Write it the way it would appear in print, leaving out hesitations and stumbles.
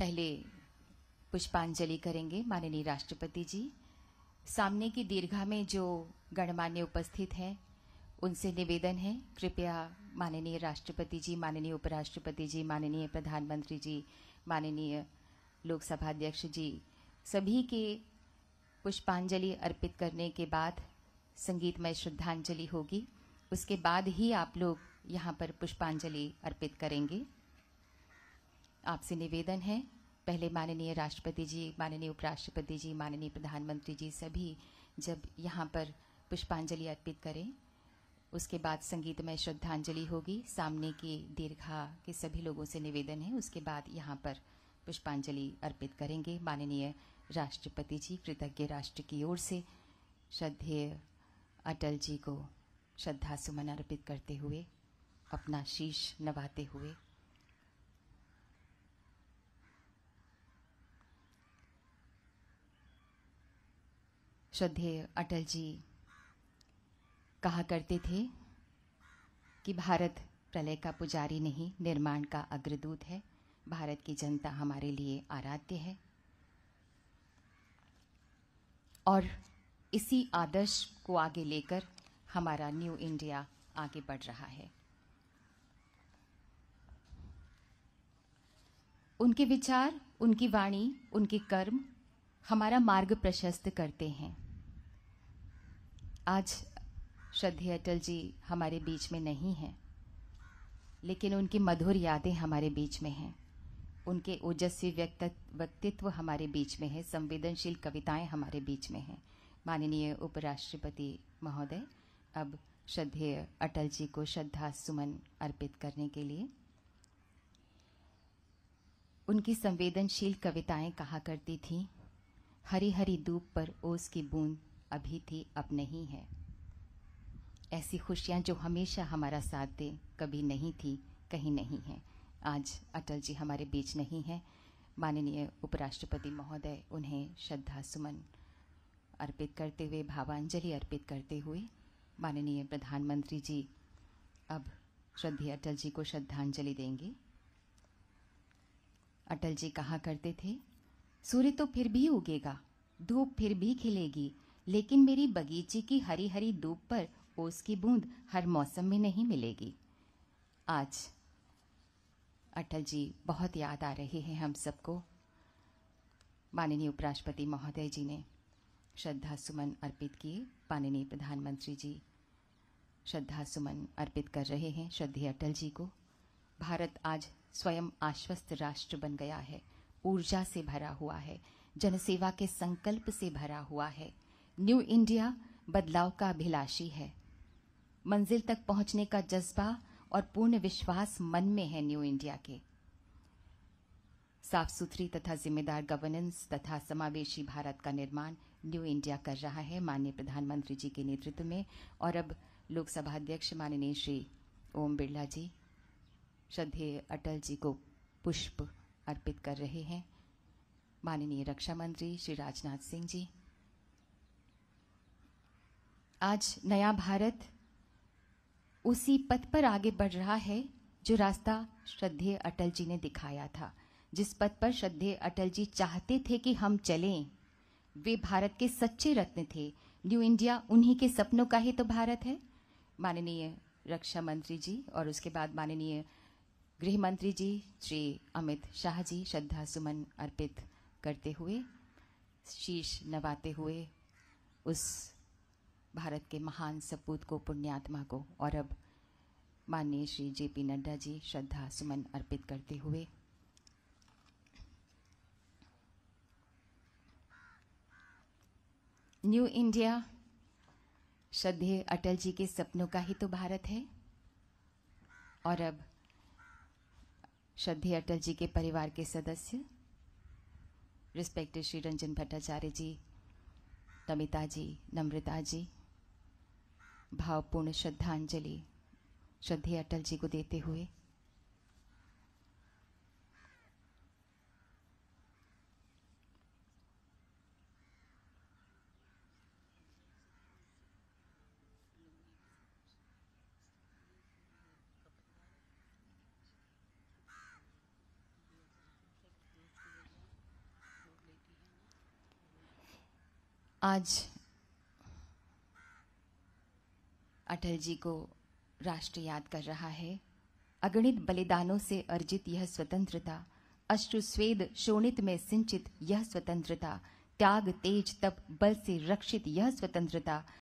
पहले पुष्पांजलि करेंगे माननीय राष्ट्रपति जी। सामने की दीर्घा में जो गणमान्य उपस्थित हैं उनसे निवेदन है, कृपया माननीय राष्ट्रपति जी, माननीय उपराष्ट्रपति जी, माननीय प्रधानमंत्री जी, माननीय लोकसभा अध्यक्ष जी, सभी के पुष्पांजलि अर्पित करने के बाद संगीतमय श्रद्धांजलि होगी। उसके बाद ही आप लोग यहाँ पर पुष्पांजलि अर्पित करेंगे। आपसे निवेदन है, पहले माननीय राष्ट्रपति जी, माननीय उपराष्ट्रपति जी, माननीय प्रधानमंत्री जी सभी जब यहाँ पर पुष्पांजलि अर्पित करें, उसके बाद संगीतमय श्रद्धांजलि होगी। सामने की दीर्घा के सभी लोगों से निवेदन है, उसके बाद यहाँ पर पुष्पांजलि अर्पित करेंगे। माननीय राष्ट्रपति जी कृतज्ञ राष्ट्र की ओर से श्रद्धेय अटल जी को श्रद्धा सुमन अर्पित करते हुए, अपना शीश नवाते हुए। श्रद्धेय अटल जी कहा करते थे कि भारत प्रलय का पुजारी नहीं, निर्माण का अग्रदूत है। भारत की जनता हमारे लिए आराध्य है और इसी आदर्श को आगे लेकर हमारा न्यू इंडिया आगे बढ़ रहा है। उनके विचार, उनकी वाणी, उनके कर्म हमारा मार्ग प्रशस्त करते हैं। आज श्रद्धेय अटल जी हमारे बीच में नहीं हैं, लेकिन उनकी मधुर यादें हमारे बीच में हैं। उनके ओजस्वी व्यक्तित्व हमारे बीच में है, संवेदनशील कविताएं हमारे बीच में हैं। माननीय उपराष्ट्रपति महोदय अब श्रद्धेय अटल जी को श्रद्धा सुमन अर्पित करने के लिए। उनकी संवेदनशील कविताएं कहा करती थीं, हरी हरी धूप पर ओस की बूंद अभी थी अब नहीं है। ऐसी खुशियां जो हमेशा हमारा साथ दे, कभी नहीं थी कहीं नहीं है। आज अटल जी हमारे बीच नहीं हैं। माननीय उपराष्ट्रपति महोदय उन्हें श्रद्धा सुमन अर्पित करते हुए, भावांजलि अर्पित करते हुए, माननीय प्रधानमंत्री जी अब श्रद्धेय अटल जी को श्रद्धांजलि देंगे। अटल जी कहा करते थे, सूर्य तो फिर भी उगेगा, धूप फिर भी खिलेगी, लेकिन मेरी बगीचे की हरी हरी धूप पर ओस की बूंद हर मौसम में नहीं मिलेगी। आज अटल जी बहुत याद आ रहे हैं हम सबको। माननीय उपराष्ट्रपति महोदय जी ने श्रद्धा सुमन अर्पित किए। माननीय प्रधानमंत्री जी श्रद्धा सुमन अर्पित कर रहे हैं श्रद्धेय अटल जी को। भारत आज स्वयं आश्वस्त राष्ट्र बन गया है, ऊर्जा से भरा हुआ है, जनसेवा के संकल्प से भरा हुआ है। न्यू इंडिया बदलाव का अभिलाषी है। मंजिल तक पहुंचने का जज्बा और पूर्ण विश्वास मन में है न्यू इंडिया के। साफ सुथरी तथा जिम्मेदार गवर्नेंस तथा समावेशी भारत का निर्माण न्यू इंडिया कर रहा है माननीय प्रधानमंत्री जी के नेतृत्व में। और अब लोकसभा अध्यक्ष माननीय श्री ओम बिरला जी श्रद्धेय अटल जी को पुष्प अर्पित कर रहे हैं। माननीय रक्षा मंत्री श्री राजनाथ सिंह जी। आज नया भारत उसी पथ पर आगे बढ़ रहा है जो रास्ता श्रद्धेय अटल जी ने दिखाया था, जिस पथ पर श्रद्धेय अटल जी चाहते थे कि हम चलें। वे भारत के सच्चे रत्न थे। न्यू इंडिया उन्हीं के सपनों का ही तो भारत है। माननीय रक्षा मंत्री जी और उसके बाद माननीय गृह मंत्री जी श्री अमित शाह जी श्रद्धा सुमन अर्पित करते हुए, शीश नवाते हुए उस भारत के महान सपूत को, पुण्यात्मा को। और अब माननीय श्री जेपी नड्डा जी श्रद्धा सुमन अर्पित करते हुए। न्यू इंडिया श्रद्धेय अटल जी के सपनों का ही तो भारत है। और अब श्रद्धेय अटल जी के परिवार के सदस्य रिस्पेक्टेड श्री रंजन भट्टाचार्य जी, नमिता जी, नम्रता जी भावपूर्ण श्रद्धांजलि श्रद्धेय अटल जी को देते हुए। आज अटल जी को राष्ट्र याद कर रहा है। अगणित बलिदानों से अर्जित यह स्वतंत्रता, अश्रु स्वेद शोणित में सिंचित यह स्वतंत्रता, त्याग तेज तप बल से रक्षित यह स्वतंत्रता,